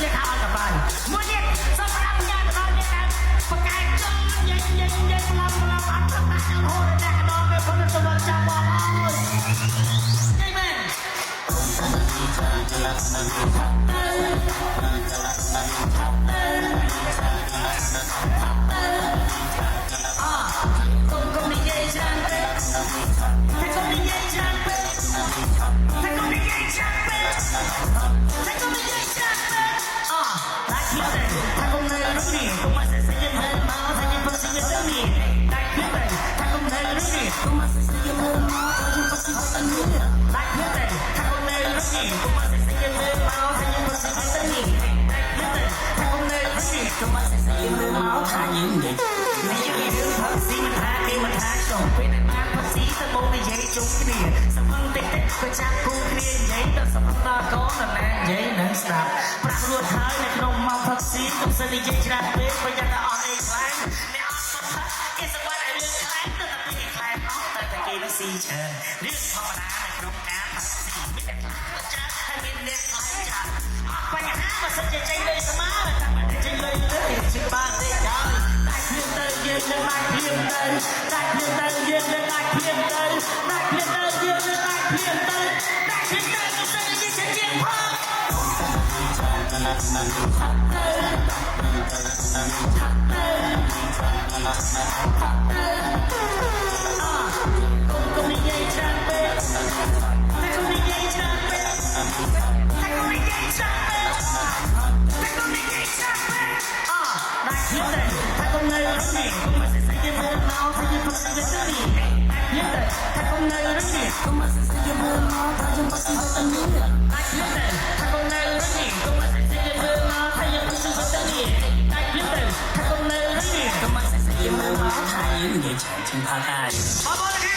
ជាខោអត់ទៅបានមួយទៀតសូមប្រាប់ញ៉ាំដល់នេះដែរបកកាយចង់ញ៉ាំប្រាប់អត់ទៅបានហូរតែកណ្ដោពេលផងទៅដល់ចាំបងអើយញ៉ៃមែនគុំនិយាយច្រើនពេកតែគុំនិយាយច្រើនពេកតែគុំនិយាយច្រើនពេកតែគុំនិយាយច្រើនពេកតែគិតតែថាគុំនៅរស់នេះគុំមកសេចក្ដីមើលមកតែខ្ញុំពិតជាទៅនេះតែគិតតែថាគុំនៅរស់នេះគុំមកសេចក្ដីមើលមកតែខ្ញុំពិតជាទៅនេះតែគិតតែថាគុំនៅរស់នេះគុំមកសេចក្ដីមើលមកតែខ្ញុំពិតជាទៅនេះតែគិតតែថាគុំនៅរស់នេះគុំមកសេចក្ដីមើលមកថាយើងនិយាយនេះជារឿងផឹកស៊ីមិនថាគេមិនថាខ្ញុំពេលតែបានផឹកស៊ីទៅមកនិយាយជុំគ្នាសម្ងតិចតិចក៏ចាប់គូគ្នានិយាយដល់សម្រាប់តកូនដល់ណានិយាយនឹងស្ដាប់ប្រាក់រួចហើយនៅក្នុងមកផឹកស៊ីកុំសិននិយាយច្រើនពេកប្រយ័ត្នតែអត់អីខ្លាំងអ្នកអត់សុខគេសង្កត់ឲ្យរឿងខ្លាំងទៅតែពីខ្លាំងអស់តែគេនឹងស៊ីច្រើនរឿងធម្មតានៅក្នុងការផឹកស៊ីមានតែច្រើនហើយមានអ្នកខ្លាំងច្រើនអត់បញ្ហាបើសិនជាចេញលុយស្មើតែមិនចេញលុយទេជិះបានទេហើយតែគ្មានទៅយើងនឹងអាចព្រៀមទៅតែគ្មានទៅយើងនឹងអាចព្រៀមទៅតែគ្មានទៅយើងនឹងអាចព្រៀមទៅតែគ្មានទៅយើងនឹងនិយាយជាផង Hãy subscribe cho kênh Ghiền Mì Gõ để không bỏ lỡ những video hấp dẫn